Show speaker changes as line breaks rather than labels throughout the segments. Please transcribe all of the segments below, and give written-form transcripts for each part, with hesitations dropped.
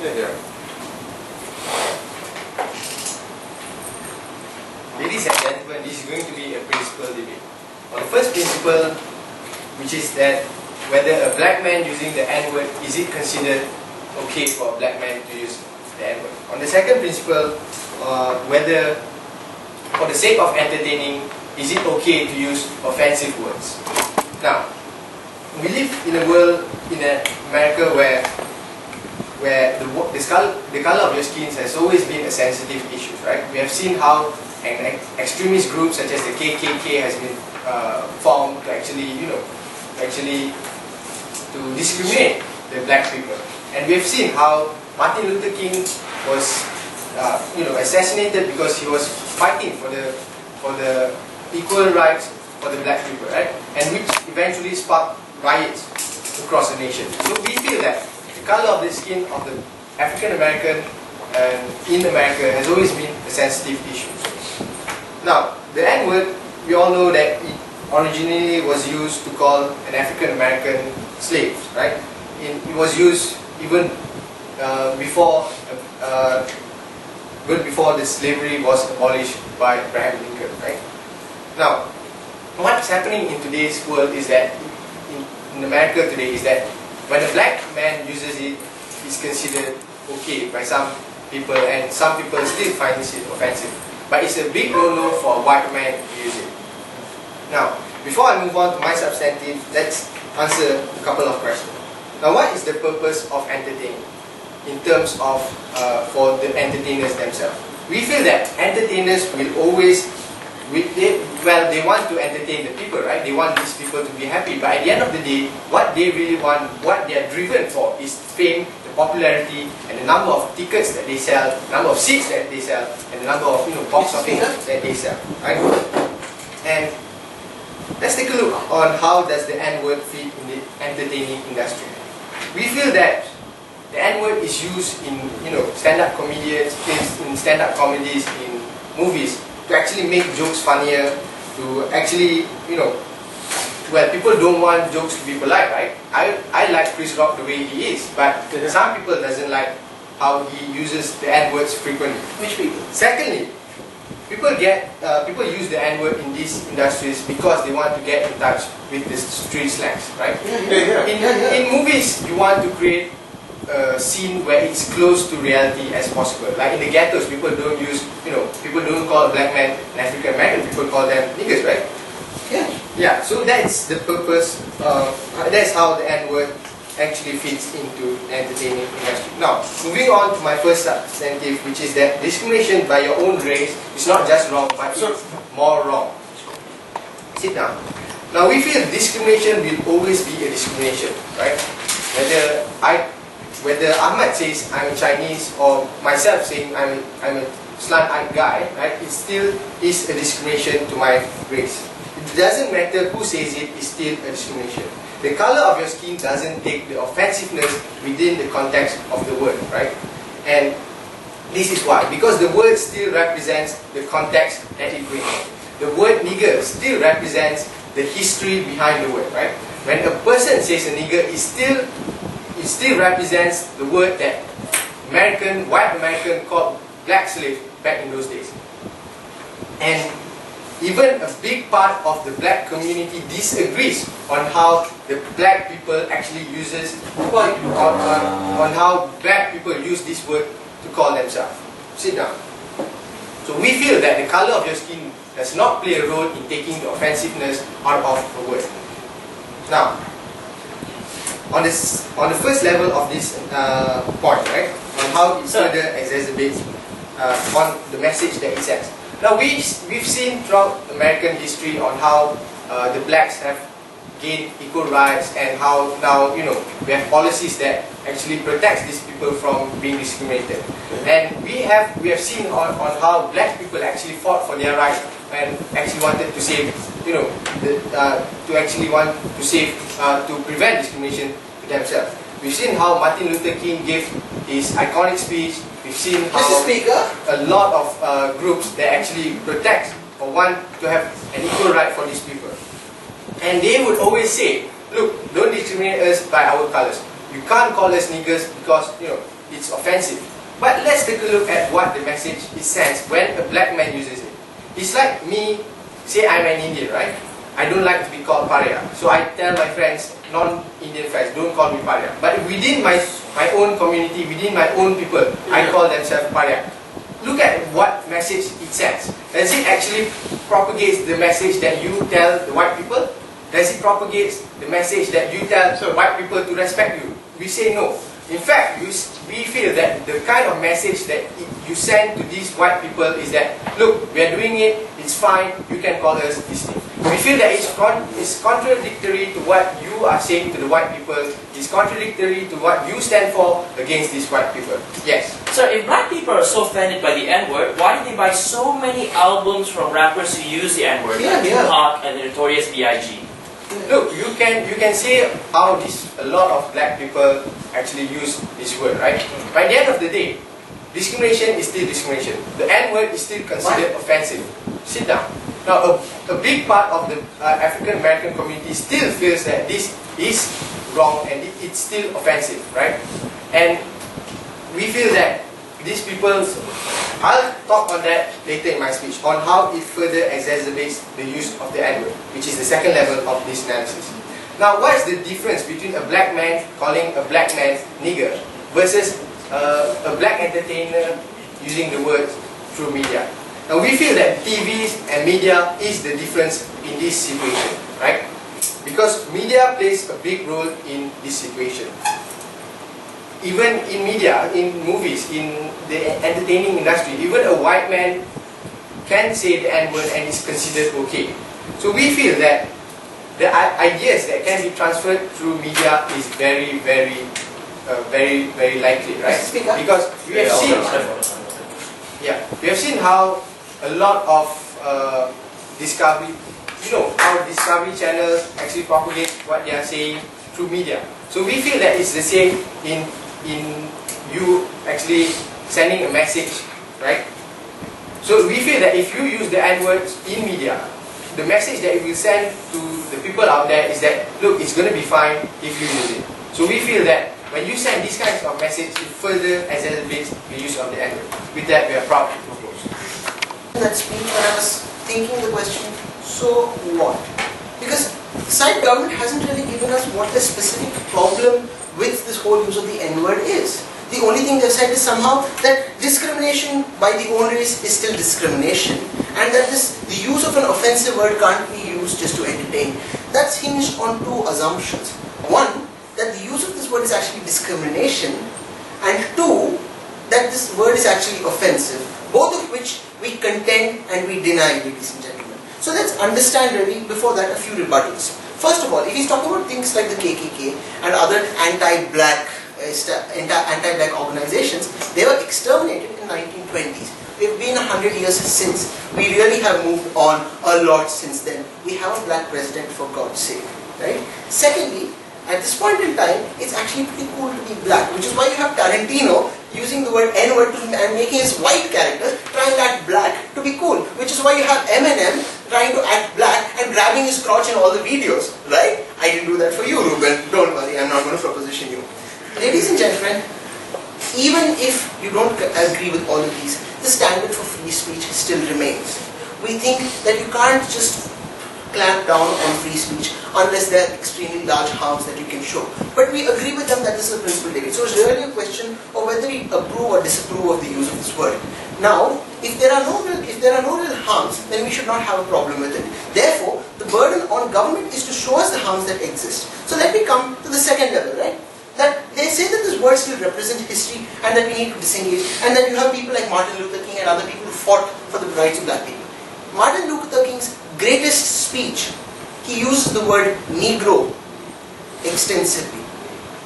Yeah.
Ladies and gentlemen, this is going to be a principle debate. On the first principle, which is that whether a black man using the N-word, is it considered okay for a black man to use the N-word? On the second principle, whether for the sake of entertaining, is it okay to use offensive words? Now, we live in a world, in America, where the color of your skin has always been a sensitive issue, right? We have seen how an extremist group such as the KKK has been formed to actually, to discriminate the black people. And we have seen how Martin Luther King was, assassinated because he was fighting for the equal rights for the black people, right? And which eventually sparked riots across the nation. So we feel that the color of the skin of the African American in America has always been a sensitive issue. Now, the N-word, we all know that it originally was used to call an African American slaves, right? It was used even before the slavery was abolished by Abraham Lincoln, right? Now, what's happening in today's world is that in America today is that when a black man uses it, it's considered okay by some people, and some people still find it offensive. But it's a big no-no for a white man to use it. Now, before I move on to my substantive, let's answer a couple of questions. Now, what is the purpose of entertaining in terms of for the entertainers themselves? We feel that entertainers will always, they want to entertain the people, right? They want these people to be happy. But at the end of the day, what they really want, what they are driven for is fame, the popularity, and the number of tickets that they sell, number of seats that they sell, and the number of box office that they sell, right? And let's take a look on how does the N-word fit in the entertaining industry. We feel that the N-word is used in stand-up comedians, in stand-up comedies, in movies, to actually make jokes funnier, to actually, well, people don't want jokes to be polite, right? I like Chris Rock the way he is, but some people doesn't like how he uses the N-words frequently.
Which people?
Secondly, people use the N-word in these industries because they want to get in touch with the street slangs, right? In movies, you want to create a scene where it's close to reality as possible. Like in the ghettos, people don't use, people don't call a black man an African American, people call them niggers, right? Yeah, so that's the purpose, that's how the N-word actually fits into entertaining industry. Now, moving on to my first substantive, which is that discrimination by your own race is not just wrong, but it's more wrong. Sit down. Now, we feel discrimination will always be a discrimination, right? Whether Ahmad says I'm Chinese or myself saying I'm a slant-eyed guy, right? It still is a discrimination to my race. It doesn't matter who says it, it's still a discrimination. The color of your skin doesn't take the offensiveness within the context of the word, right? And this is why. Because the word still represents the context that it brings. The word nigger still represents the history behind the word, right? When a person says a nigger, it still represents the word that white American called black slave back in those days. And even a big part of the black community disagrees on how the black people actually on how black people use this word to call themselves. Sit down. So we feel that the color of your skin does not play a role in taking the offensiveness out of a word. Now, on the first level of this point, right, on how it further exacerbates on the message that it sends. Now we've seen throughout American history on how the blacks have gained equal rights, and how now we have policies that actually protects these people from being discriminated. And we have seen on how black people actually fought for their rights and actually wanted to save to prevent discrimination to themselves. We've seen how Martin Luther King gave his iconic speech. We've seen how a lot of groups that actually protect or want to have an equal right for these people. And they would always say, look, don't discriminate us by our colors. You can't call us niggers because, it's offensive. But let's take a look at what the message is sent when a black man uses it. It's like me, say I'm an Indian, right? I don't like to be called Paria. So I tell my friends, non-Indian friends, don't call me Paria. But within my own community, within my own people, I call themselves Paria. Look at what message it sends. Does it actually propagate the message that you tell the white people? Does it propagate the message that you tell white people to respect you? We say no. In fact, we feel that the kind of message that you send to these white people is that, look, we are doing it, it's fine, you can call us this thing. We feel that it's contradictory to what you are saying to the white people, it's contradictory to what you stand for against these white people. Yes?
So if black people are so offended by the N-word, why do they buy so many albums from rappers who use the N-word, like Tupac and the Notorious B.I.G.?
Look, you can see how a lot of black people actually use this word, right? By the end of the day, discrimination is still discrimination. The N-word is still considered offensive. Sit down. Now, a big part of the African American community still feels that this is wrong and it's still offensive, right? And we feel that these people, I'll talk on that later in my speech, on how it further exacerbates the use of the N-word, which is the second level of this analysis. Now, what is the difference between a black man calling a black man nigger versus a black entertainer using the word through media? Now, we feel that TVs and media is the difference in this situation, right? Because media plays a big role in this situation. Even in media, in movies, in the entertaining industry, even a white man can say the N-word and is considered okay. So we feel that the ideas that can be transferred through media is very, very likely, right? Because we have seen, we have seen how a lot of Discovery, how Discovery channels actually propagate what they are saying through media. So we feel that it's the same in you actually sending a message, right? So we feel that if you use the N-words in media, the message that it will send to the people out there is that, look, it's going to be fine if you use it. So we feel that when you send these kinds of messages, it further exacerbates the use of the N-word. With that, we are proud to propose.
That speech when I was thinking the question, so what? Because the side government hasn't really given us what the specific problem with this whole use of the N-word is. The only thing they've said is somehow that discrimination by the own race is still discrimination, and that the use of an offensive word can't be used just to entertain. That's hinged on two assumptions. One, that the use of this word is actually discrimination, and two, that this word is actually offensive, both of which we contend and we deny, ladies and gentlemen. So let's understand really before that a few rebuttals. First of all, if he's talking about things like the KKK and other anti-black organizations, they were exterminated in the 1920s. We've been 100 years since. We really have moved on a lot since then. We have a black president, for God's sake, right? Secondly, at this point in time, it's actually pretty cool to be black, which is why you have Tarantino using the word N-word and making his white character trying to act black to be cool, which is why you have Eminem trying to act black and grabbing his crotch in all the videos, right? I didn't do that for you, Ruben. Don't worry, I'm not going to proposition you. Ladies and gentlemen, even if you don't agree with all of these, the standard for free speech still remains. We think that you can't just clamp down on free speech unless there are extremely large harms that you can show. But we agree with them that this is a principal debate. So it's really a question of whether we approve or disapprove of the use of this word. Now, if there are no real harms, then we should not have a problem with it. Therefore, the burden on government is to show us the harms that exist. So let me come to the second level, right? That they say that this word still represents history and that we need to disengage, and that you have people like Martin Luther King and other people who fought for the rights of black people. Martin Luther King's greatest speech, he used the word Negro extensively.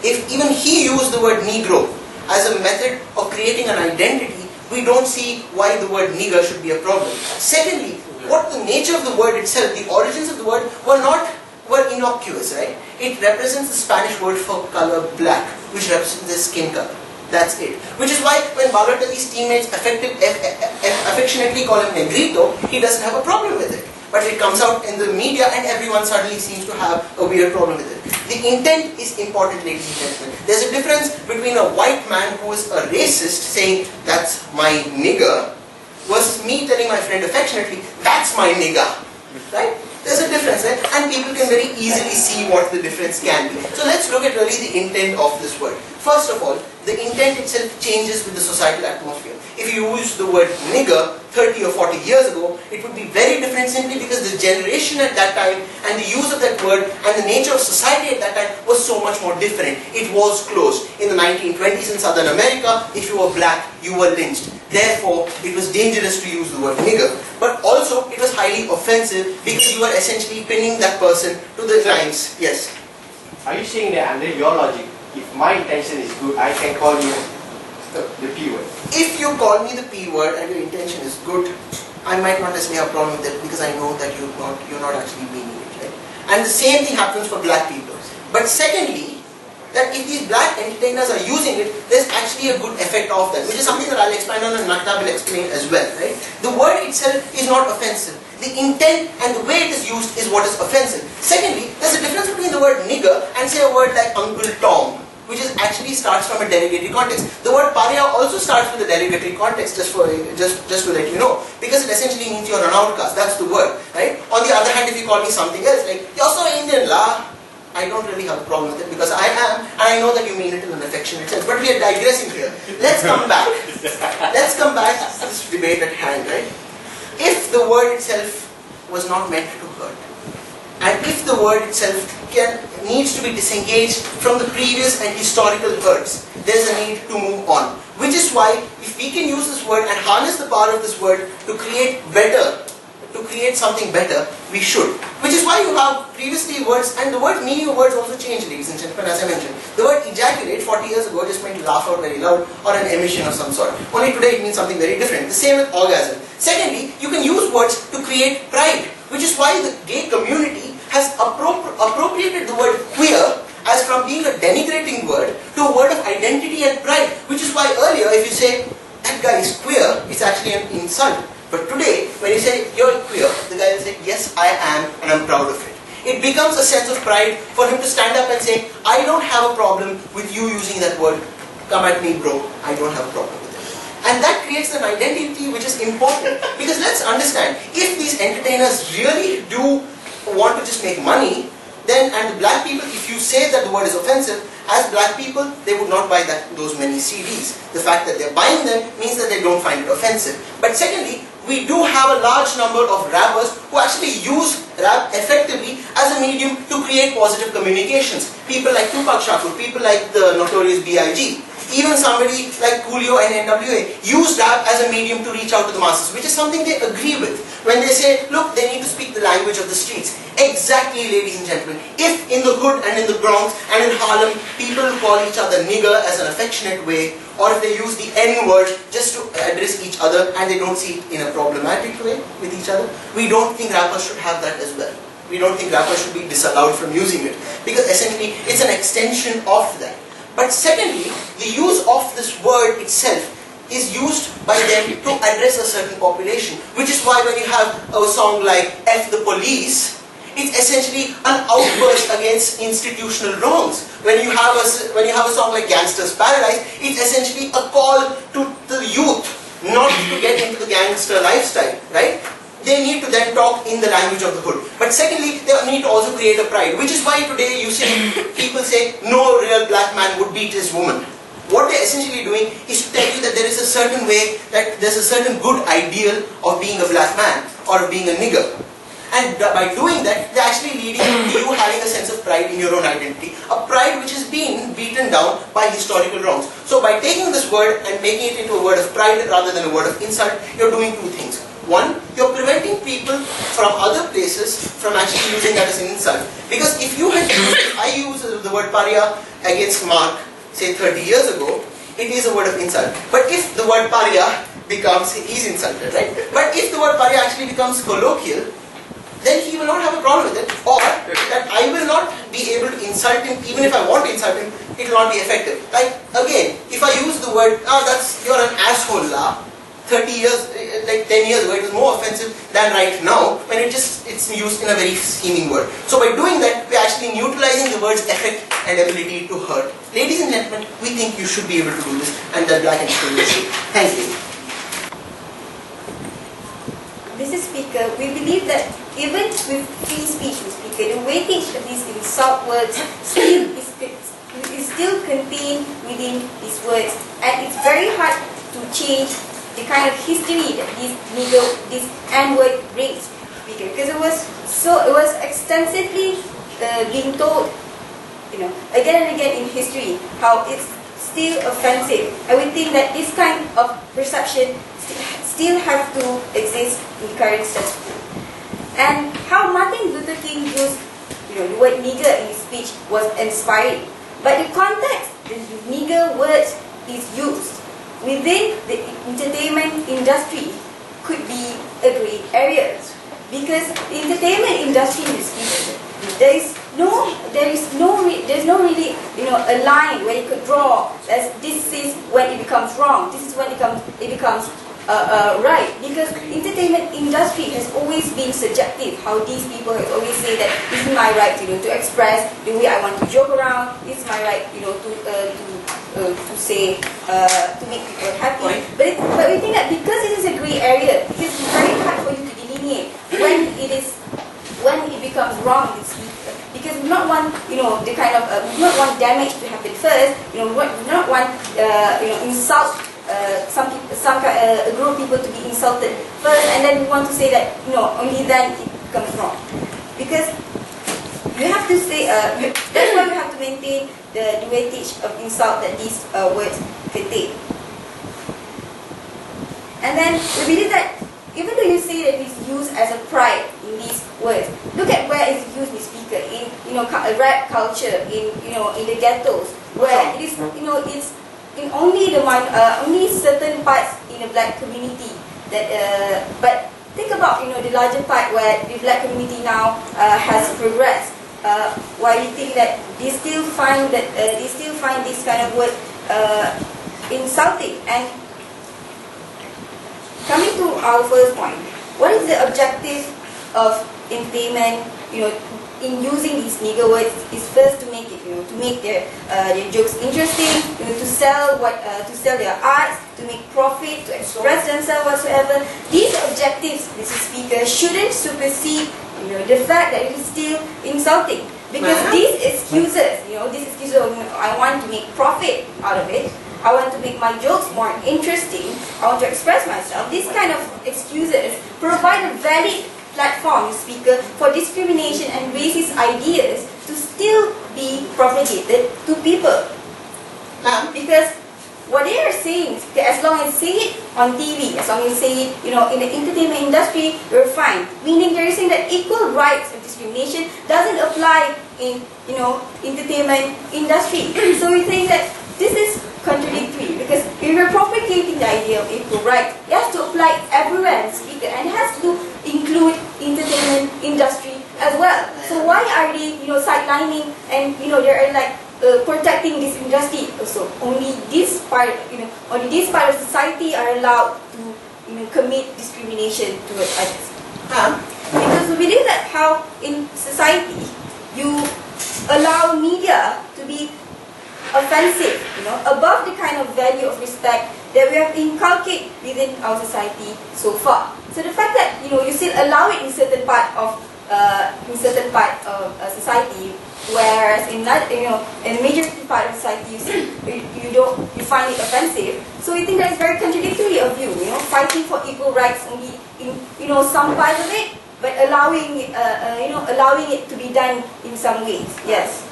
If even he used the word Negro as a method of creating an identity, we don't see why the word nigger should be a problem. Secondly, what the nature of the word itself, the origins of the word were innocuous, right? It represents the Spanish word for color black, which represents the skin color. That's it. Which is why when Balotelli's teammates affectionately call him Negrito, he doesn't have a problem with it. but it comes out in the media and everyone suddenly seems to have a weird problem with it. The intent is important, ladies and gentlemen. There's a difference between a white man who is a racist saying, "That's my nigger," versus me telling my friend affectionately, "That's my nigger." Right? There's a difference, right? And people can very easily see what the difference can be. So let's look at really the intent of this word. First of all, the intent itself changes with the societal atmosphere. If you use the word nigger 30 or 40 years ago, it would be very different simply because the generation at that time and the use of that word and the nature of society at that time was so much more different. It was closed. In the 1920s in Southern America, if you were black, you were lynched. Therefore, it was dangerous to use the word nigger. But also, it was highly offensive because you were essentially pinning that person to the lines. Yes?
Are you saying that under your logic, if my intention is good, I can call you the P word?
If you call me the P word and your intention is good, I might not necessarily have a problem with it because I know that you're not actually meaning it, right? And the same thing happens for black people. But secondly, that if these black entertainers are using it, there's actually a good effect of that, which is something that I'll explain on and Makta will explain as well, right? The word itself is not offensive. The intent and the way it is used is what is offensive. Secondly, there's a difference between the word nigger and say a word like Uncle Tom, which is actually starts from a derogatory context. The word pariah also starts with a derogatory context, just to let you know, because it essentially means you're an outcast. That's the word, right? On the other hand, if you call me something else, like you're so Indian, la, I don't really have a problem with it because I am, and I know that you mean it in an affectionate sense. But we are digressing here. Let's come back. Let's come back to this debate at hand, right? If the word itself was not meant to hurt, and if the word itself needs to be disengaged from the previous and historical hurts, there's a need to move on. Which is why, if we can use this word and harness the power of this word to create something better, we should. Which is why you have previously words, and the word meaning of words also changed, ladies and gentlemen, as I mentioned. The word ejaculate 40 years ago just meant laugh out very loud or an emission of some sort. Only today it means something very different. The same with orgasm. Secondly, you can use words to create pride, which is why the gay community has appropriated the word queer as from being a denigrating word to a word of identity and pride, which is why earlier if you say, that guy is queer, it's actually an insult. But today, when you say, you're queer, the guy will say, yes, I am, and I'm proud of it. It becomes a sense of pride for him to stand up and say, I don't have a problem with you using that word. Come at me, bro. I don't have a problem with it. And that creates an identity which is important. Because let's understand, if these entertainers really do want to just make money, then, and the black people, if you say that the word is offensive, as black people, they would not buy those many CDs. The fact that they're buying them means that they don't find it offensive. But secondly, we do have a large number of rappers who actually use rap effectively as a medium to create positive communications. People like Tupac Shakur, people like the notorious B.I.G., even somebody like Coolio and NWA use rap as a medium to reach out to the masses, which is something they agree with. When they say, look, they need to speak the language of the streets. Exactly, ladies and gentlemen. If in the hood and in the Bronx and in Harlem, people call each other nigger as an affectionate way, or if they use the N-word just to address each other and they don't see it in a problematic way with each other, we don't think rappers should have that as well. We don't think rappers should be disallowed from using it, because essentially it's an extension of that. But secondly, the use of this word itself is used by them to address a certain population, which is why when you have a song like F the Police, it's essentially an outburst against institutional wrongs. When you have a song like Gangster's Paradise, it's essentially a call to the youth not to get into the gangster lifestyle, right? They need to then talk in the language of the hood. But secondly, they need to also create a pride, which is why today you see people say no real black man would beat his woman. What they're essentially doing is to tell you that there is a certain way, that there's a certain good ideal of being a black man or of being a nigger. And by doing that, they're actually leading to you having a sense of pride in your own identity. A pride which is being beaten down by historical wrongs. So by taking this word and making it into a word of pride rather than a word of insult, you're doing two things. One, you're preventing people from other places from actually using that as an insult. Because if I use the word pariah against Mark, say 30 years ago, it is a word of insult. But if the word pariah becomes, he's insulted, right? But if the word pariah actually becomes colloquial, then he will not have a problem with it. Or that I will not be able to insult him, even if I want to insult him, it will not be effective. Like, again, if I use the word, you're an asshole, la, 30 years, like 10 years ago, it was more offensive than right now when it's used in a very seeming word. So by doing that, we're actually neutralizing the word's effect and ability to hurt. Ladies and gentlemen, we think you should be able to do this, and the black and silver should. Thank you.
Mr. Speaker, we believe that even with free speech, Mr. Speaker, the weightage of these insult words is still contained within these words, and it's very hard to change the kind of history that this N-word brings, Speaker, because it was extensively being told, again and again in history how it's still offensive. I would think that this kind of perception still have to exist in the current status quo. And how Martin Luther King used the word nigger in his speech was inspiring. But the context the nigger word is used within the entertainment industry could be a great area. Because the entertainment industry in this speech, there's no really a line where you could draw as this is when it becomes wrong, this is when it becomes right, because entertainment industry has always been subjective. How these people have always say that this is my right, to express the way I want to joke around. This is my right, to say, to make people happy. But we think that because it is a grey area, it's very hard for you to delineate when it becomes wrong. Because we not want, the kind of we not want damage to happen first. We not want, insult. A group of people to be insulted first, and then we want to say that only then it becomes wrong. Because you have to say that's why we have to maintain the weightage of insult that these words contain. And then we believe that even though you say that it's used as a pride in these words, look at where it's used, Mr. Speaker, in rap culture, in the ghettos, where it is it's in only certain parts in the black community that but think about the larger part where the black community now has progressed, while you think that they still find this kind of word insulting. And coming to our first point, what is the objective of entertainment in using these nigger words? Is first to make it, to make their jokes interesting, to sell their arts, to make profit, to express themselves whatsoever. These objectives, Mr. Speaker, shouldn't supersede the fact that it is still insulting. Because these excuses, I want to make profit out of it, I want to make my jokes more interesting, I want to express myself. These kind of excuses provide a valid platform, Speaker, for discrimination and racist ideas to still be propagated to people. Because what they are saying, as long as you say it on TV, as long as you say it, in the entertainment industry, you're fine. Meaning they're saying that equal rights of discrimination doesn't apply in, entertainment industry. So we think that this is contradictory, because if you're propagating the idea of equal rights, it has to apply everywhere, Speaker, and it has to include entertainment industry as well. So why are they, sidelining and they're like protecting this industry? So only this part, only this part of society are allowed to, commit discrimination towards others. Because we believe that how in society you allow media to be offensive, above the kind of value of respect that we have inculcated within our society so far. So the fact that you still allow it in certain part of society, whereas in that in the majority part of society you find it offensive. So we think that is very contradictory of you, fighting for equal rights only in some part of it, but allowing it to be done in some ways. Yes.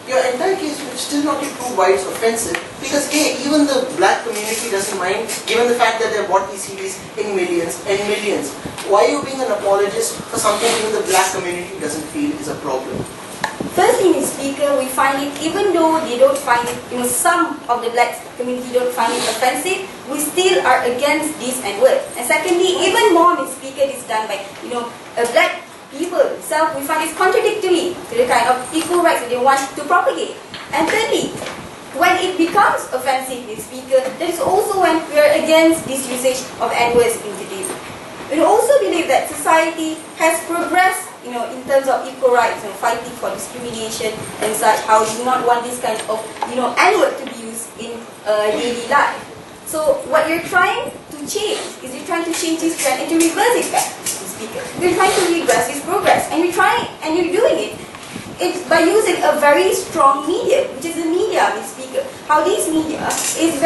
Your entire case would still not be proved why it's offensive, because even the black community doesn't mind, given the fact that they bought these CDs in millions and millions. Why are you being an apologist for something even the black community doesn't feel is a problem?
First thing is, Speaker, we find it, even though they don't find it, some of the black community don't find it offensive, we still are against this N-word. And secondly, even more, Mr. Speaker, is done by, a black people itself, we find it's contradictory to the kind of equal rights that they want to propagate. And thirdly, when it becomes offensive in speaker, that is also when we are against this usage of N-words in today. We also believe that society has progressed, in terms of equal rights and fighting for discrimination and such. How we do not want this kind of, N-word to be used in daily life. So what you're trying to change is you're trying to change this trend and to reverse it back in speaker. You're trying to reverse this progress, and you're doing it. It's by using a very strong medium, which is the media in speaker. How this media is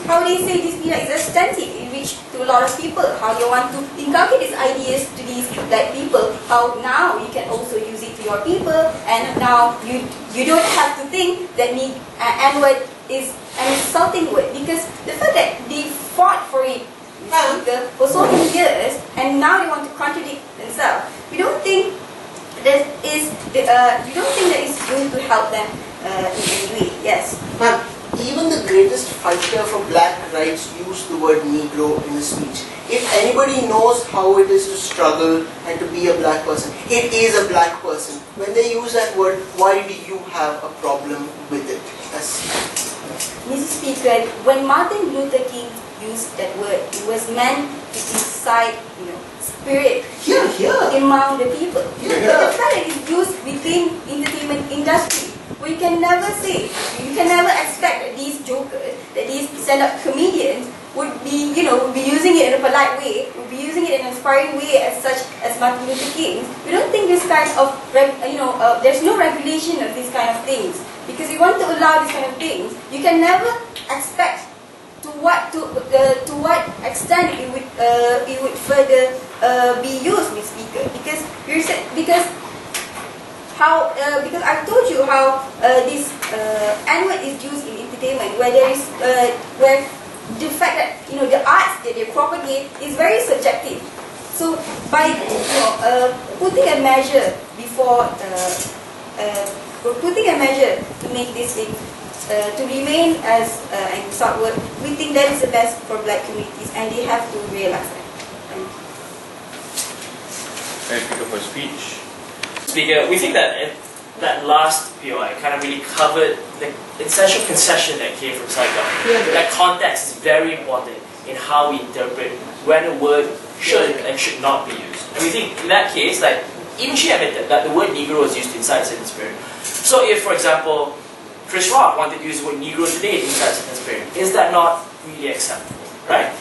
how they say this media is extensive, it reaches to a lot of people. How they want to inculcate these ideas to these black people. How now you can also use it to your people, and now you don't have to think that N-word is an insulting word, because the fact that they fought for it in speaker for so many years, and now they want to contradict themselves. We don't think that is going to help them in any way. Yes.
Ma'am, even the greatest fighter for black rights used the word Negro in his speech. If anybody knows how it is to struggle and to be a black person, it is a black person. When they use that word, why do you have a problem with it? Yes.
Mr. Speaker, when Martin Luther King used that word, it was meant to incite, spirit among the people. The fact that it's used within entertainment industry, where you can never expect that these jokers, that these stand-up comedians would be using it in a polite way, would be using it in an inspiring way as such as Martin Luther King. We don't think this kind of, there's no regulation of these kind of things. Because you want to allow these kind of things, you can never expect to what extent it would further be used, Ms. Speaker. Because I've told you how this N-word is used in entertainment, where there is where the fact that the arts that they propagate is very subjective. So by putting a measure to make this thing to remain as an insult word, we think that is the best for black communities, and they have to realize that.
Thank you for speech. Speaker, we think that that last POI kind of really covered the essential concession that came from Side government. That context is very important in how we interpret when a word should and should not be used. And we think in that case, like, even she admitted that the word Negro was used inside Certain Spirit. So if, for example, Chris Rock wanted to use the word Negro today inside Certain Spirit, is that not really acceptable, right?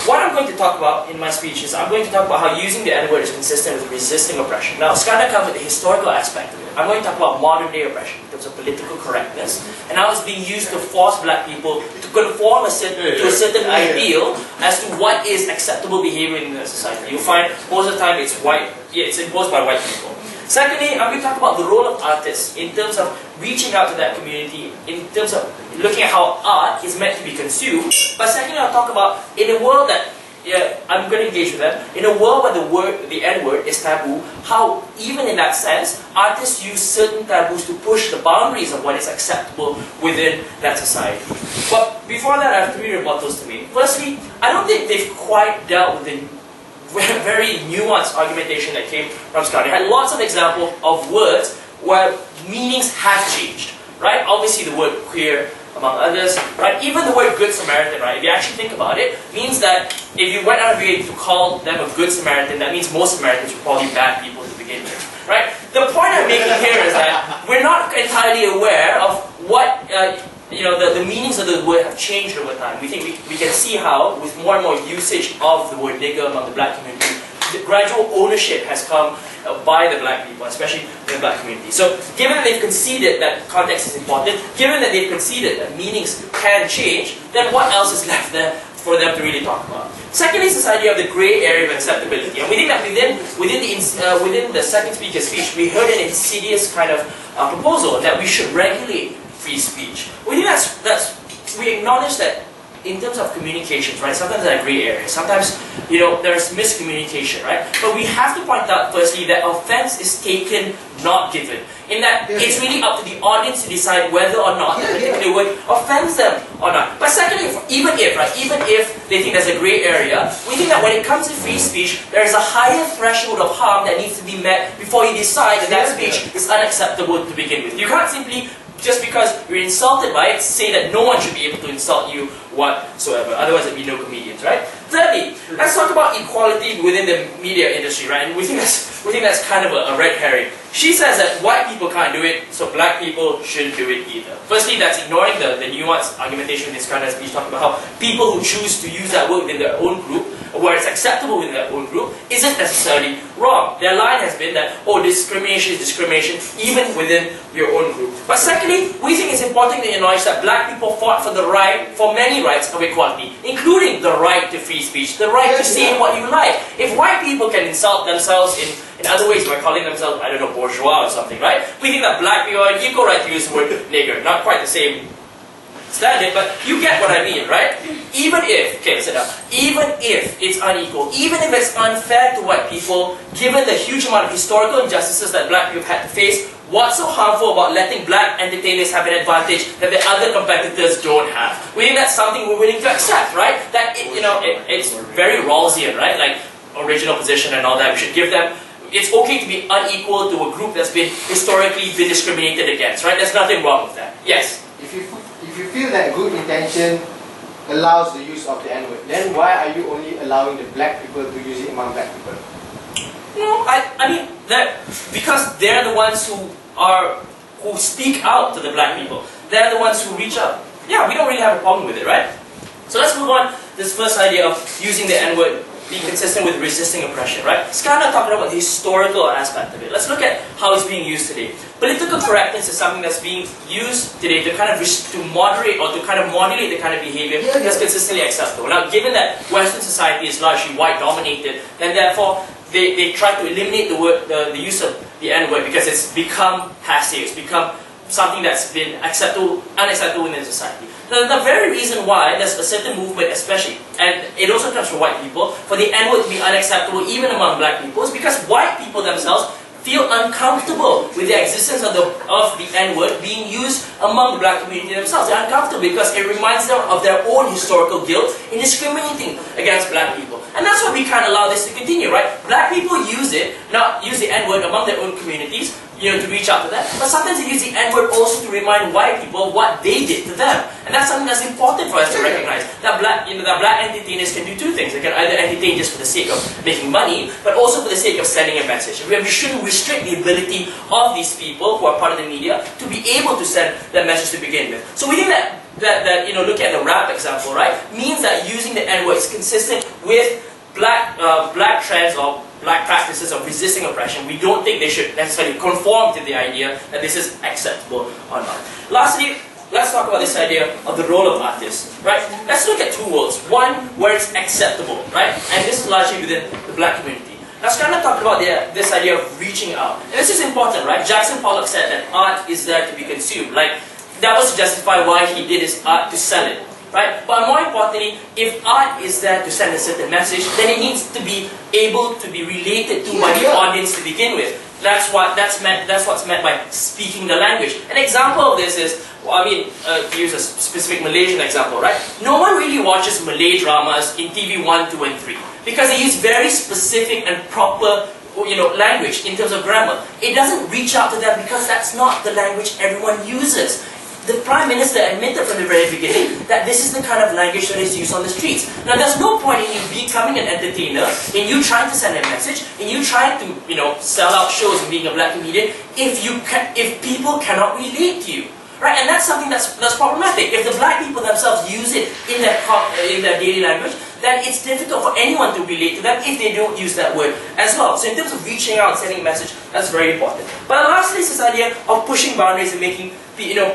What I'm going to talk about in my speech is I'm going to talk about how using the N-word is consistent with resisting oppression. Now, Skanda covered the historical aspect of it. I'm going to talk about modern day oppression in terms of political correctness and how it's being used to force black people to conform to a certain ideal as to what is acceptable behavior in the society. You'll find most of the time it's imposed by white people. Secondly, I'm going to talk about the role of artists in terms of reaching out to that community, in terms of looking at how art is meant to be consumed. But secondly, I'll talk about, in a world that, I'm going to engage with them, in a world where the N-word is taboo, how even in that sense, artists use certain taboos to push the boundaries of what is acceptable within that society. But before that, I have three rebuttals to make. Firstly, I don't think they've quite dealt with the very nuanced argumentation that came from Scott. It had lots of examples of words where meanings have changed, right? Obviously the word queer, among others, right? Even the word good Samaritan, right? If you actually think about it, means that if you went out of your way to call them a good Samaritan, that means most Samaritans were probably bad people to begin with, right? The point I'm making here is that we're not entirely aware of what the meanings of the word have changed over time. We think we can see how, with more and more usage of the word nigger among the black community, the gradual ownership has come by the black people, especially in the black community. So, given that they've conceded that context is important, given that they've conceded that meanings can change, then what else is left there for them to really talk about? Secondly, is this idea of the grey area of acceptability. And we think that within the second speaker's speech, we heard an insidious kind of proposal that we should regulate free speech. We think we acknowledge that in terms of communications, right, sometimes there are grey areas. Sometimes, there's miscommunication, right? But we have to point out, firstly, that offense is taken, not given. In that, it's really up to the audience to decide whether or not a particular word offends them or not. But secondly, even if they think there's a grey area, we think that when it comes to free speech, there is a higher threshold of harm that needs to be met before you decide that speech is unacceptable to begin with. You can't simply just because you're insulted by it, say that no one should be able to insult you whatsoever. Otherwise, there'd be no comedians, right? Thirdly, let's talk about equality within the media industry, right? And we think that's kind of a red herring. She says that white people can't do it, so black people shouldn't do it either. Firstly, that's ignoring the nuanced argumentation in this kind of speech, talking about how people who choose to use that word within their own group, or where it's acceptable within their own group, isn't necessarily wrong. Their line has been that, oh, discrimination is discrimination, even within your own group. But secondly, we think it's important to acknowledge that black people fought for many rights of equality, including the right to free speech, the right to say what you like. If white people can insult themselves in other ways by calling themselves, I don't know, bourgeois or something, right? We think that black people have equal right to use the word nigger. Not quite the same standard, but you get what I mean, right? Even if, okay, sit down, even if it's unequal, even if it's unfair to white people, given the huge amount of historical injustices that black people have had to face, what's so harmful about letting black entertainers have an advantage that the other competitors don't have? We think that's something we're willing to accept, right? That, it's very Rawlsian, right? Like, original position and all that, we should give them. It's okay to be unequal to a group that's historically been discriminated against, right? There's nothing wrong with that. Yes?
If you feel that good intention allows the use of the N-word, then why are you only allowing the black people to use it among black people?
No, I mean, because they're the ones who speak out to the black people. They're the ones who reach out. Yeah, we don't really have a problem with it, right? So let's move on to this first idea of using the N-word being consistent with resisting oppression, right? Skylar talking about the historical aspect of it. Let's look at how it's being used today. Political correctness is something that's being used today to kind of moderate or to kind of modulate the kind of behavior that's consistently acceptable. Now, given that Western society is largely white-dominated, then therefore they try to eliminate the use of the N-word because it's become passe, it's become something that's been unacceptable within society. The very reason why there's a certain movement, especially, and it also comes from white people, for the N-word to be unacceptable even among black people, is because white people themselves feel uncomfortable with the existence of the N-word being used among the black community themselves. They're uncomfortable because it reminds them of their own historical guilt in discriminating against black people. And that's why we can't allow this to continue, right? Black people use the N-word among their own communities, to reach out to them. But sometimes they use the N-word also to remind white people what they did to them. And that's something that's important for us to recognize. That black entertainers can do two things. They can either entertain just for the sake of making money, but also for the sake of sending a message. We shouldn't restrict the ability of these people who are part of the media to be able to send that message to begin with. So we think that look at the rap example, right, means that using the N-word is consistent with black trends or black practices of resisting oppression. We don't think they should necessarily conform to the idea that this is acceptable or not. Lastly, let's talk about this idea of the role of artists, right? Let's look at two worlds. One where it's acceptable, right? And this is largely within the black community. Now, Skylar talked about this idea of reaching out. And this is important, right? Jackson Pollock said that art is there to be consumed. Like, that was to justify why he did his art to sell it. Right? But more importantly, if art is there to send a certain message, then it needs to be able to be related to by the audience to begin with. That's what's meant by speaking the language. An example of this is, to use a specific Malaysian example, right? No one really watches Malay dramas in TV 1, 2, and 3 because they use very specific and proper language in terms of grammar. It doesn't reach out to them because that's not the language everyone uses. The Prime Minister admitted from the very beginning that this is the kind of language that is used on the streets. Now, there's no point in you becoming an entertainer, in you trying to send a message, in you trying to, sell out shows and being a black comedian, if people cannot relate to you. Right? And that's something that's problematic. If the black people themselves use it in their daily language, then it's difficult for anyone to relate to them if they don't use that word as well. So in terms of reaching out and sending a message, that's very important. But lastly, it's this idea of pushing boundaries and making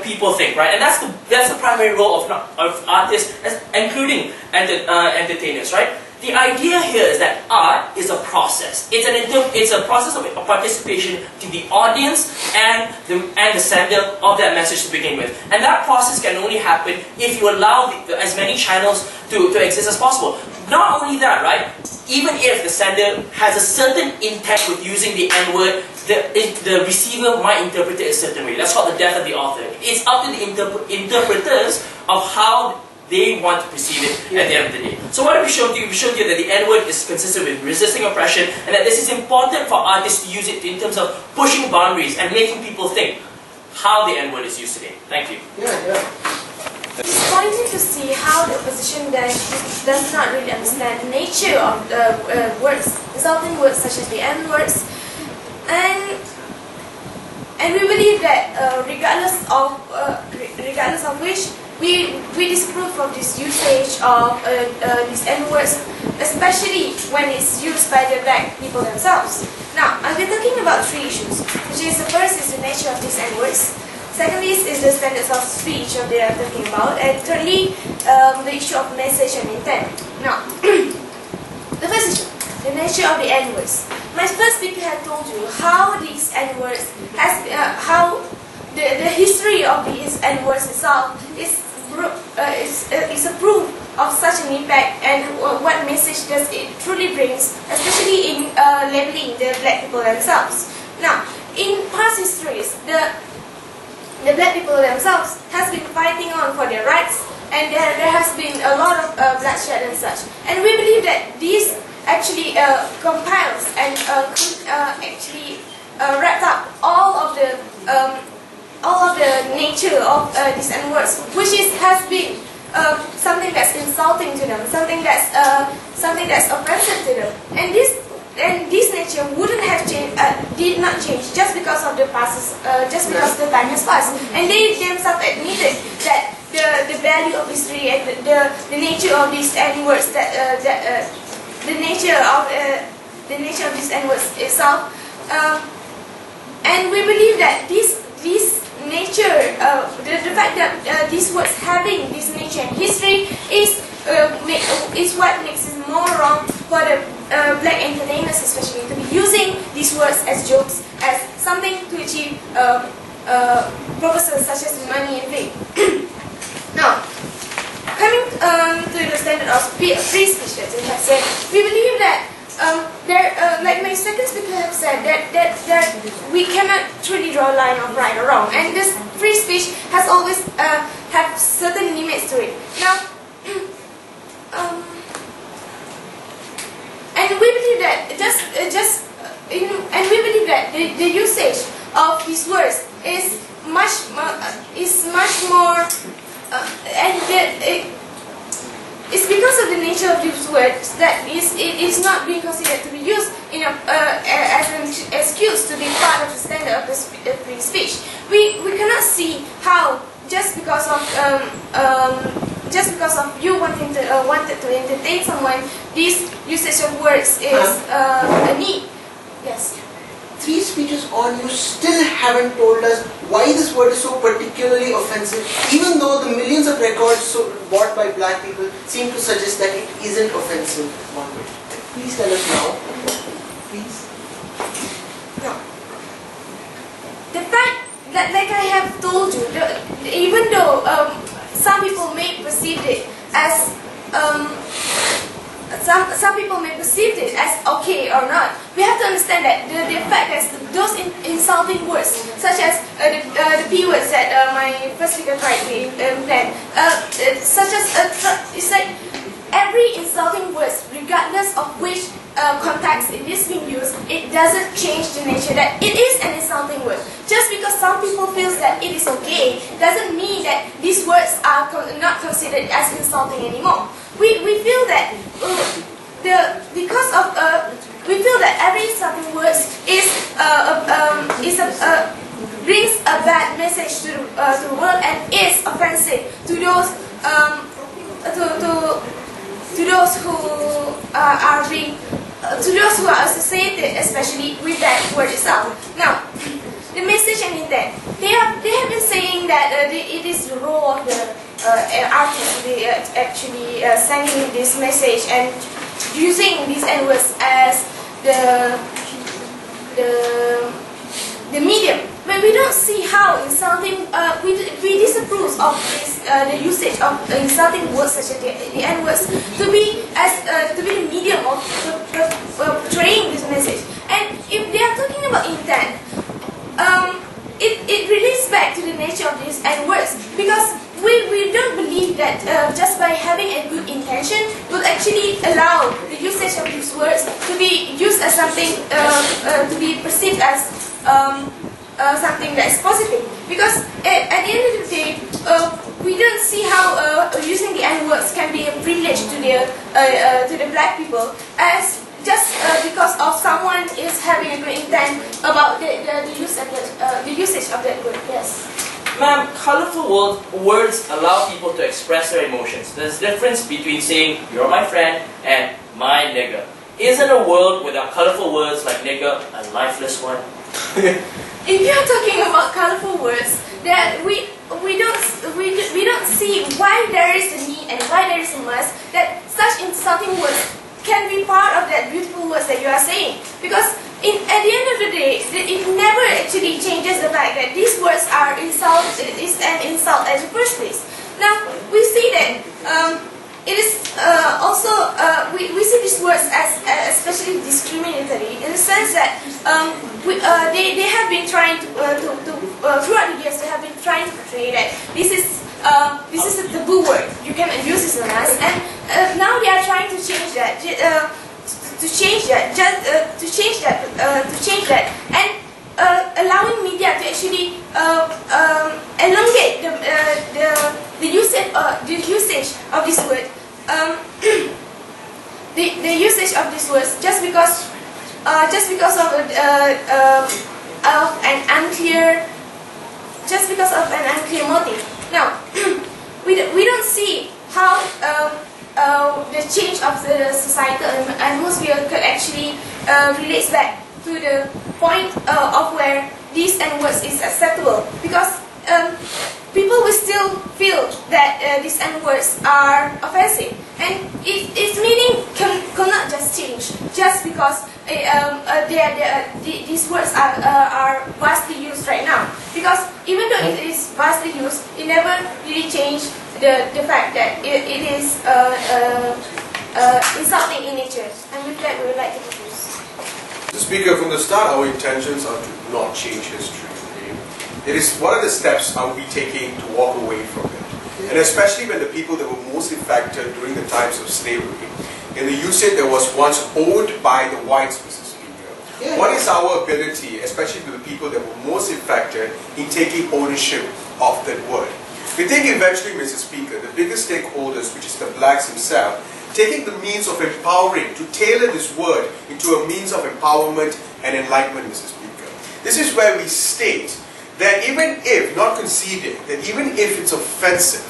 people think, right? And that's the primary role of artists, including entertainers, right? The idea here is that art is a process. It's a process of participation to the audience and the sender of that message to begin with. And that process can only happen if you allow as many channels to exist as possible. Not only that, right? Even if the sender has a certain intent with using the N-word, the receiver might interpret it a certain way. That's called the death of the author. It's up to the interpreters of how they want to perceive it at the end of the day. So what have we shown you? We showed you that the N-word is consistent with resisting oppression and that this is important for artists to use it in terms of pushing boundaries and making people think. how the N-word is used today. Thank you.
Yeah.
Disappointing to see how the opposition does not really understand the nature of words, insulting words such as the N-words, and we believe that regardless of which we disapprove of this usage of these N-words, especially when it's used by the black people themselves. Now, I'll be talking about three issues, which is the first is the nature of these N-words. Secondly is the standards of speech that they are talking about, and thirdly, the issue of message and intent. Now, the first issue, the nature of the N-words. My first speaker had told you how these N-words how the history of these N-words itself is a proof of such an impact and what message does it truly brings, especially in labeling the black people themselves. Now, in past histories, the black people themselves has been fighting on for their rights, and there has been a lot of bloodshed and such. And we believe that this actually compiles and actually wrapped up all of the nature of these N-words, which has been something that's insulting to them, something that's offensive to them, and this nature wouldn't have changed, did not change just because of the just because the time has passed, and they themselves admitted that the value of history and the nature of these N-words the nature of these N-words itself, and we believe that this nature, the fact that these words having this nature and history is what makes it more wrong for the black entertainers especially to be using these words as jokes, as something to achieve purposes such as money and fame. Now, coming to the standard of free speech that we have said, we believe that like my second speaker have said, that we cannot truly draw a line of right or wrong, and this free speech has always have certain limits to it. Now, and we believe that the usage of these words is much more, it's because of the nature of these words that it is not being considered to be used as an excuse to be part of the standard of the free speech. We cannot see how just because of you wanted to entertain someone, this usage of words is a need. Yes.
Three speeches on, you still haven't told us why this word is so particularly offensive, even though the millions of records bought by black people seem to suggest that it isn't offensive one bit. Please tell us now. Please.
No. The fact that, like I have told you, even though some people may perceive it as some people may perceive it as okay or not, we have to understand that the fact that those insulting words, such as the P words that my first speaker tried to implant, such as it's like every insulting words, regardless of which context it is being used, it doesn't change the nature that it is an insulting word. Just because some people feel that it is okay, doesn't mean that these words are not considered as insulting anymore. We feel that we feel that every insulting words brings a bad message to the world and is offensive to those who are associated, especially with that word itself. Now, the message and intent. They have been saying that it is the role of the artist to actually sending this message and using these N-words as the medium. But we don't see how insulting. We disapprove of this, the usage of insulting words such as the N-words to be the medium of portraying this message. And if they are talking about intent, it relates back to the nature of these N-words, because we don't believe that just by having a good intention will actually allow the usage of these words to be used as something to be perceived as something that is positive. Because at the end of the day, we don't see how using the N-words can be a privilege to the black people, as just because of someone is having a good intent about the usage of that word. Yes.
Ma'am, colorful words allow people to express their emotions. There's a difference between saying, "You're my friend," and "my nigger." Isn't a world without colorful words like nigger a lifeless one?
If you're talking about colorful words, that we don't see why there is a need and why there is a must that such insulting words can be part of that beautiful words that you are saying. Because at the end of the day, it never actually changes the fact that these words are is an insult at the first place. Now we see that it is also we see these words as especially discriminatory in the sense that they have been trying to throughout the years they have been trying to portray that this is a taboo word. You can abuse this on us, and now they are trying to change that. To change that, and allowing media to actually elongate the usage of this word, the usage of these words just because of an unclear motive. Now we don't see how the change of the societal atmosphere could actually relates back to the point of where these N-words is acceptable, because people will still feel that these N-words are offensive, and its meaning cannot just change just because these words are vastly used right now. Because even though it is vastly used, it never really changed the fact that it is insulting in nature. And with that, we would like to propose.
Mr. Speaker, from the start, our intentions are to not change history. Okay? It is what are the steps are we taking to walk away from it? And especially when the people that were most affected during the times of slavery, in the usage that was once owned by the whites, Mr. Speaker. What is our ability, especially to the people that were most affected, in taking ownership of that word? We think eventually, Mr. Speaker, the biggest stakeholders, which is the blacks themselves, taking the means of empowering to tailor this word into a means of empowerment and enlightenment, Mr. Speaker. This is where we state that even if, not conceding, that even if it's offensive,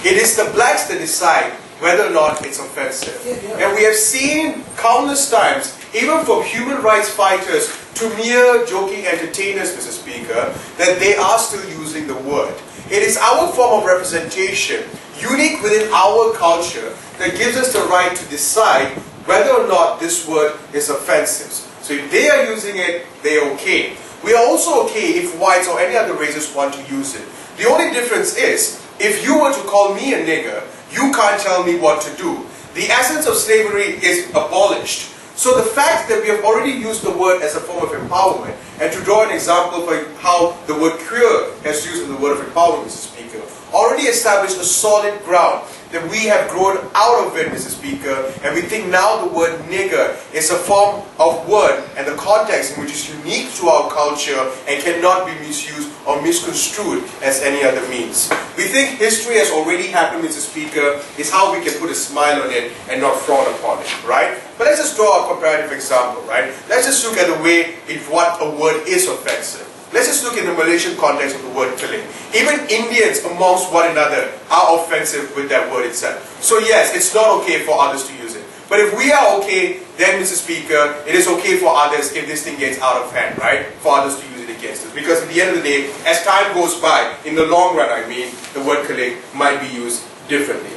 it is the blacks that decide whether or not it's offensive. And we have seen countless times, even from human rights fighters to mere joking entertainers, Mr. Speaker, that they are still using the word. It is our form of representation, unique within our culture, that gives us the right to decide whether or not this word is offensive. So if they are using it, they are okay. We are also okay if whites or any other races want to use it. The only difference is, if you were to call me a nigger, you can't tell me what to do. The essence of slavery is abolished. So the fact that we have already used the word as a form of empowerment, and to draw an example for how the word queer has used in the word of empowerment, Mr. Speaker, already established a solid ground that we have grown out of it, Mr. Speaker, and we think now the word nigger is a form of word and the context in which is unique to our culture and cannot be misused or misconstrued as any other means. We think history has already happened, Mr. Speaker, is how we can put a smile on it and not frown upon it, right? But let's just draw a comparative example, right? Let's just look at the way in what a word is offensive. Let's just look in the Malaysian context of the word killing. Even Indians amongst one another are offensive with that word itself. So yes, it's not okay for others to use it. But if we are okay, then Mr. Speaker, it is okay for others if this thing gets out of hand, right? For others to use it against us. Because at the end of the day, as time goes by, in the long run I mean, the word killing might be used differently.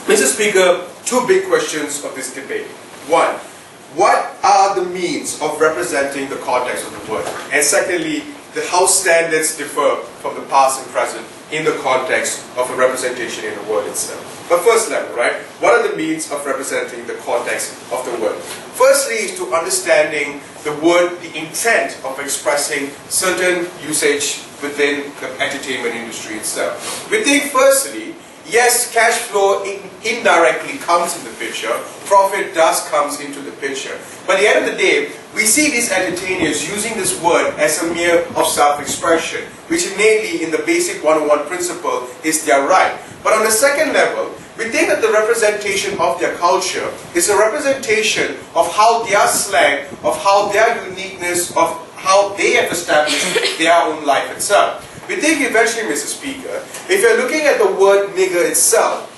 Mr. Speaker, two big questions of this debate. One, what are the means of representing the context of the word? And secondly, how standards differ from the past and present in the context of a representation in the word itself. But first level, right? What are the means of representing the context of the word? Firstly is to understanding the word, the intent of expressing certain usage within the entertainment industry itself. We think firstly, yes, cash flow indirectly comes in the picture, profit does comes into the picture. But at the end of the day, we see these entertainers using this word as a mere of self-expression, which innately in the basic 101 principle is their right. But on the second level, we think that the representation of their culture is a representation of how their slang, of how their uniqueness, of how they have established their own life itself. We think eventually, Mr. Speaker, if you're looking at the word nigger itself,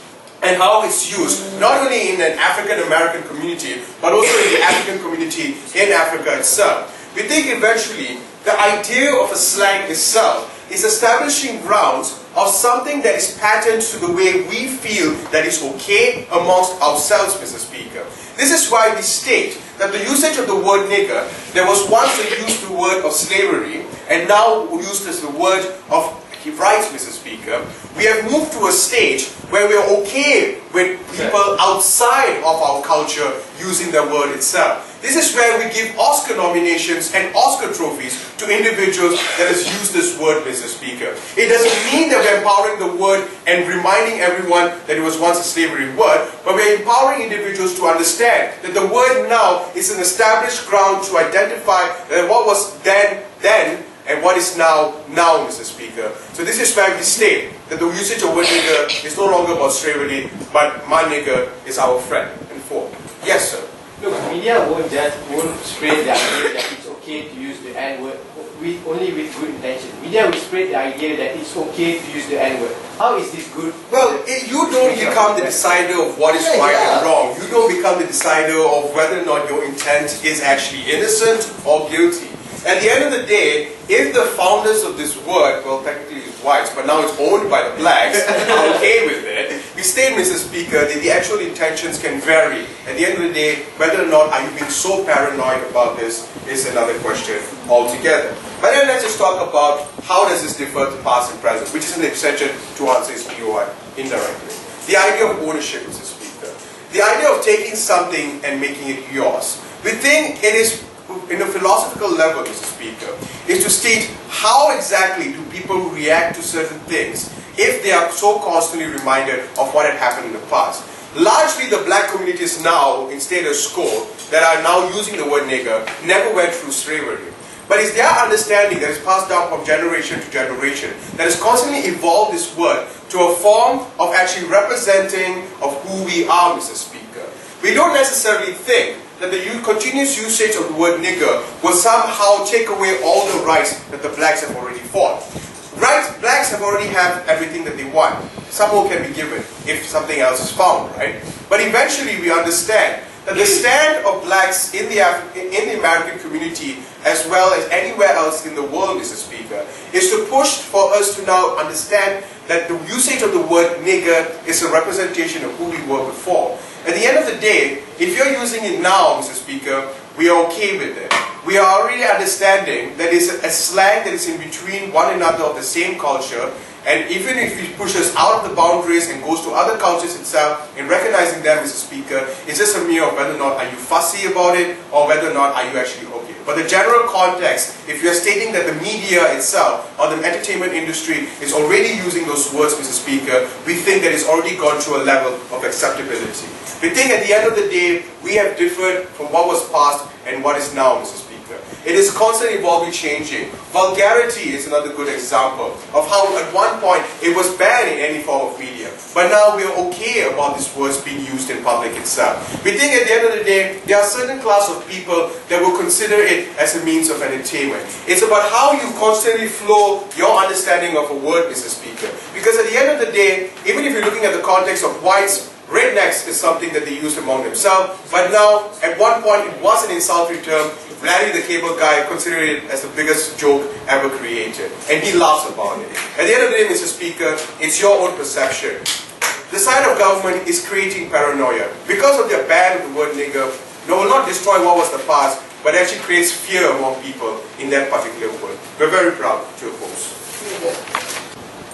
and how it's used, not only in an African American community, but also in the African community in Africa itself. We think eventually the idea of a slang itself is establishing grounds of something that is patterned to the way we feel that is okay amongst ourselves, Mr. Speaker. This is why we state that the usage of the word nigger, there was once the use of the word of slavery, and now used as the word of rights, Mr. Speaker. We have moved to a stage where we are okay with people outside of our culture using the word itself. This is where we give Oscar nominations and Oscar trophies to individuals that has used this word, Mr. Speaker. It doesn't mean that we're empowering the word and reminding everyone that it was once a slavery word, but we're empowering individuals to understand that the word now is an established ground to identify that what was then, and what is now, Mr. Speaker. So this is where we state that the usage of word nigger is no longer about slavery, but my nigger is our friend and foe. Yes, sir.
Look, media won't spread the idea that it's okay to use the N-word only with good intention. Media will spread the idea that it's okay to use the N-word. How is this good?
Well, you don't become the decider of what is right and wrong. You don't become the decider of whether or not your intent is actually innocent or guilty. At the end of the day, if the founders of this word, well, technically it's whites, but now it's owned by the blacks, are okay with it, we state, Mr. Speaker, that the actual intentions can vary. At the end of the day, whether or not are you being so paranoid about this is another question altogether. But then let's just talk about how does this differ to past and present, which is an extension to answer his POI indirectly. The idea of ownership, Mr. Speaker. The idea of taking something and making it yours. We think it is, in a philosophical level, Mr. Speaker, is to state how exactly do people react to certain things if they are so constantly reminded of what had happened in the past. Largely the black communities now in status quo that are now using the word nigger never went through slavery. But it's their understanding that is passed down from generation to generation that has constantly evolved this word to a form of actually representing of who we are, Mr. Speaker. We don't necessarily think that the continuous usage of the word nigger will somehow take away all the rights that the blacks have already fought. Blacks have already had everything that they want. Some more can be given if something else is found, right? But eventually we understand that the stand of blacks in the American community, as well as anywhere else in the world, Mr. Speaker, is to push for us to now understand that the usage of the word nigger is a representation of who we were before. At the end of the day, if you're using it now, Mr. Speaker, we are okay with it. We are already understanding that it's a slang that is in between one another of the same culture, and even if it pushes out of the boundaries and goes to other cultures itself, in recognizing them, Mr. Speaker, it's just a mere of whether or not are you fussy about it, or whether or not are you actually okay. But the general context, if you're stating that the media itself, or the entertainment industry, is already using those words, Mr. Speaker, we think that it's already gone to a level of acceptability. We think at the end of the day, we have differed from what was past and what is now, Mr. Speaker. It is constantly evolving, changing. Vulgarity is another good example of how at one point it was banned in any form of media. But now we are okay about these words being used in public itself. We think at the end of the day, there are certain class of people that will consider it as a means of entertainment. It's about how you constantly flow your understanding of a word, Mr. Speaker. Because at the end of the day, even if you're looking at the context of whites, rednecks is something that they use among themselves, but now, at one point, it was an insulting term. Larry the Cable Guy considered it as the biggest joke ever created, and he laughs about it. At the end of the day, Mr. Speaker, it's your own perception. The side of government is creating paranoia. Because of their ban of the word nigger, they will not destroy what was the past, but actually creates fear among people in that particular word. We're very proud to oppose.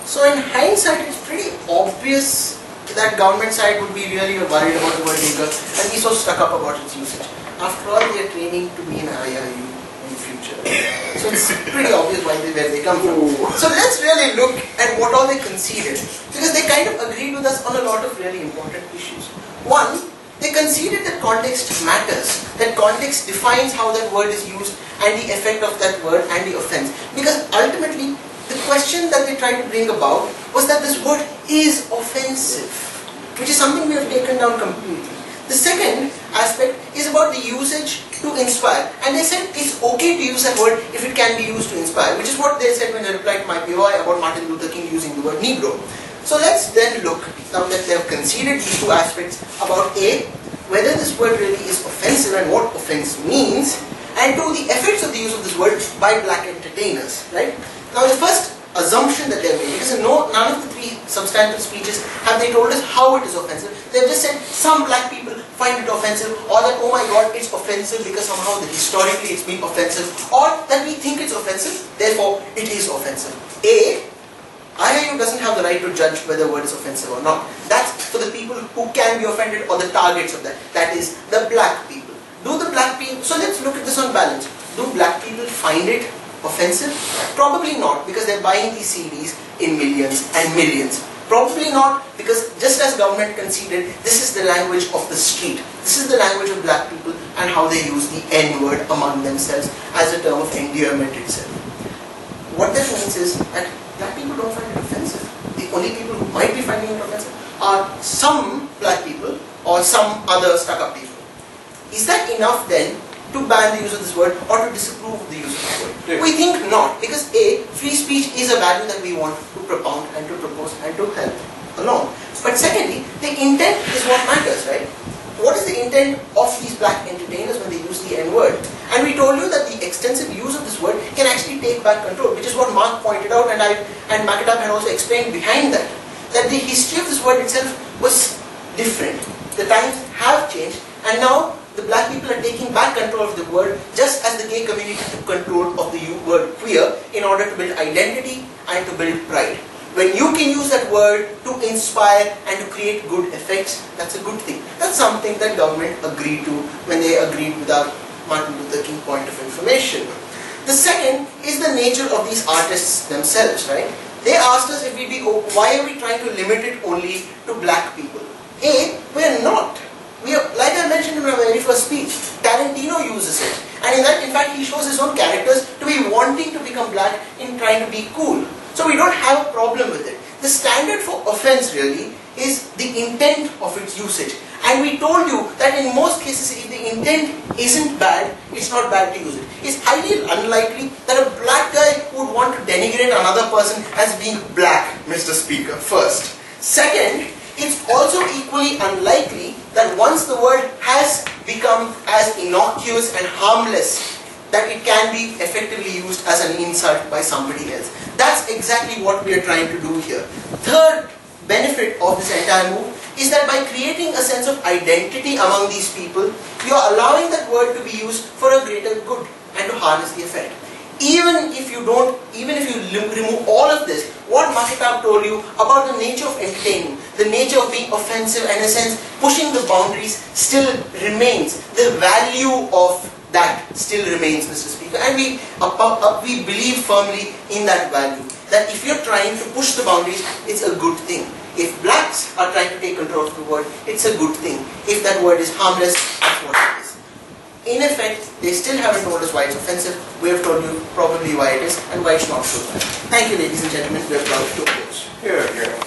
So in hindsight, it's pretty obvious that government side would be really worried about the word nigger and be so stuck up about its usage. After all, we are training to be an IRU in future.
future.
So it's pretty obvious where they come from. So let's really look at what all they conceded, because they kind of agreed with us on a lot of really important issues. One, they conceded that context matters, that context defines how that word is used and the effect of that word and the offense. Because ultimately, the question that they tried to bring about was that this word is offensive, which is something we have taken down completely. The second aspect is about the usage to inspire, and they said it's okay to use that word if it can be used to inspire, which is what they said when they replied to my POI about Martin Luther King using the word Negro. So let's then look, now that they have conceded these two aspects, about A, whether this word really is offensive and what offense means, and two, the effects of the use of this word by black entertainers, right? Now the first assumption that they have made, because none of the three substantive speeches have they told us how it is offensive. They've just said some black people find it offensive, or that, oh my god, it's offensive because somehow historically it's been offensive, or that we think it's offensive, therefore it is offensive. A, IIU doesn't have the right to judge whether a word is offensive or not. That's for the people who can be offended or the targets of that. That is, the black people. Do the black people, so let's look at this on balance. Do black people find it offensive? Probably not, because they're buying these CDs in millions and millions. Probably not, because just as government conceded, this is the language of the street. This is the language of black people and how they use the N-word among themselves as a term of endearment itself. What that means is that black people don't find it offensive. The only people who might be finding it offensive are some black people or some other stuck-up people. Is that enough then to ban the use of this word or to disapprove of the use of this word?
Yeah.
We think not, because A, free speech is a value that we want to propound and to propose and to help along. But secondly, the intent is what matters, right? What is the intent of these black entertainers when they use the N-word? And we told you that the extensive use of this word can actually take back control, which is what Mark pointed out, and Makitab had also explained behind that. That the history of this word itself was different. The times have changed, and now the black people are taking back control of the word, just as the gay community took control of the word queer in order to build identity and to build pride. When you can use that word to inspire and to create good effects, that's a good thing. That's something that government agreed to when they agreed with our Martin Luther King point of information. The second is the nature of these artists themselves, right? They asked us if why are we trying to limit it only to black people? A, we're not. We are, like I mentioned in my very first speech, Tarantino uses it. And in fact, he shows his own characters to be wanting to become black in trying to be cool. So we don't have a problem with it. The standard for offense really is the intent of its usage. And we told you that in most cases, if the intent isn't bad, it's not bad to use it. It's highly unlikely that a black guy would want to denigrate another person as being black, Mr. Speaker, first. Second, it's also equally unlikely that once the word has become as innocuous and harmless, that it can be effectively used as an insult by somebody else. That's exactly what we are trying to do here. Third benefit of this entire move is that by creating a sense of identity among these people, you are allowing that word to be used for a greater good and to harness the effect. Even if you remove all of this, what Makitab told you about the nature of entertainment, the nature of being offensive and in a sense pushing the boundaries still remains. The value of that still remains, Mr. Speaker, and we believe firmly in that value. That if you're trying to push the boundaries, it's a good thing. If blacks are trying to take control of the word, it's a good thing. If that word is harmless, that's what it is. In effect, they still haven't told us why it's offensive. We have told you probably why it is and why it's not so bad. Thank you, ladies and gentlemen. We are proud to close.
Yeah.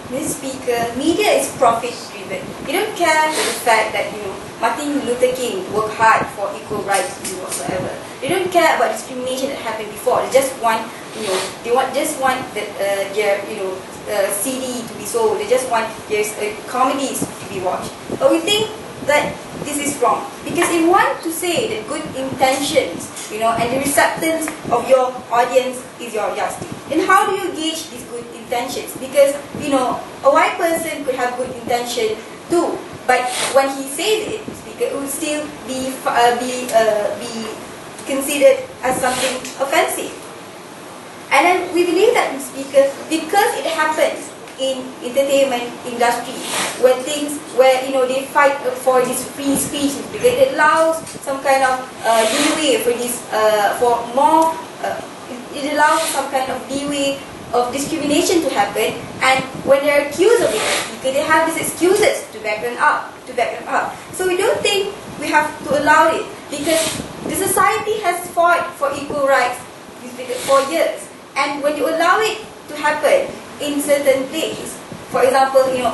Mr. Speaker, media is profit-driven. They don't care for the fact that Martin Luther King worked hard for equal rights whatsoever. They don't care about discrimination that happened before. They just want just want their CD to be sold. They just want their comedies to be watched. But we think that this is wrong, because if you want to say that good intentions, and the receptance of your audience is your yardstick, then how do you gauge these good intentions? Because a white person could have good intention too, but when he says it would still be considered as something offensive. And then we believe that, Speaker, because it happens in entertainment industry, where they fight for this free speech, because it allows some kind of leeway for this for more. It allows some kind of leeway of discrimination to happen, and when they're accused of it, because they have these excuses to back them up. So we don't think we have to allow it, because the society has fought for equal rights for years, and when you allow it to happen in certain places, for example, in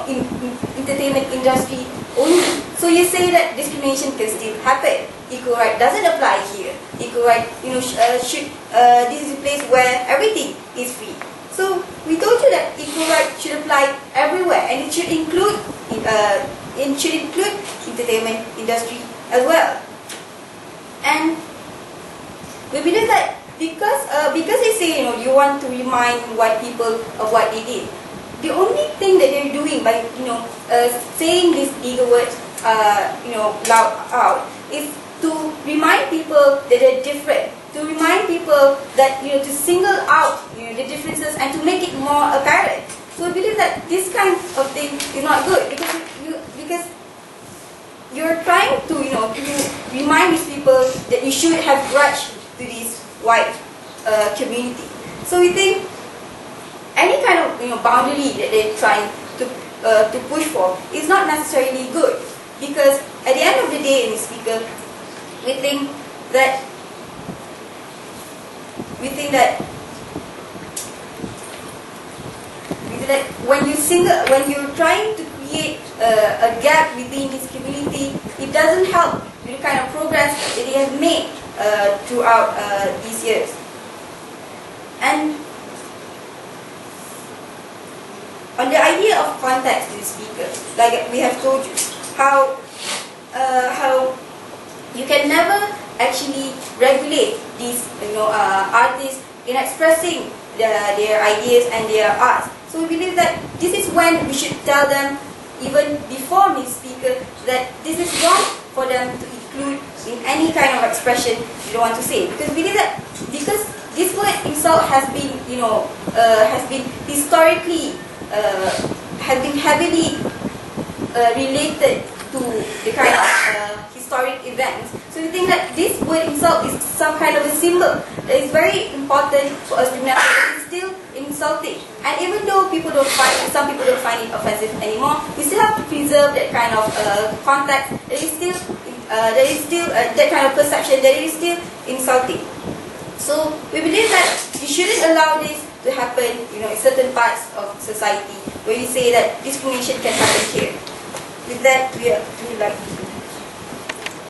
entertainment industry only, so you say that discrimination can still happen. Equal right doesn't apply here. Equal right, this is a place where everything is free. So we told you that equal right should apply everywhere, and it should include entertainment industry as well. And we believe that because they say you want to remind white people of what they did, the only thing that they're doing by saying these legal words loud out is to remind people that they're different, to remind people that to single out the differences and to make it more apparent. So we believe that this kind of thing is not good, because you're trying to to remind these people that you should have grudge to this white community. So we think any kind of boundary that they're trying to push for is not necessarily good, because at the end of the day, in the Speaker, we think that when you're trying to create a gap within this community, it doesn't help with the kind of progress that they have made throughout these years. And on the idea of context in the Speaker, like we have told you, how you can never actually regulate these artists in expressing their ideas and their arts. So we believe that this is when we should tell them, even before Mr. Speaker, that this is wrong for them to include in any kind of expression you don't want to say, because we believe that because this word insult has been historically has been heavily related to the kind of historic events. So we think that this word insult is some kind of a symbol that is very important for us to remember that it's still insulting. And even though some people don't find it offensive anymore, we still have to preserve that kind of context. There is still that kind of perception that it is still insulting. So we believe that you shouldn't allow this to happen, in certain parts of society where you say that discrimination can happen here. With that, we would like to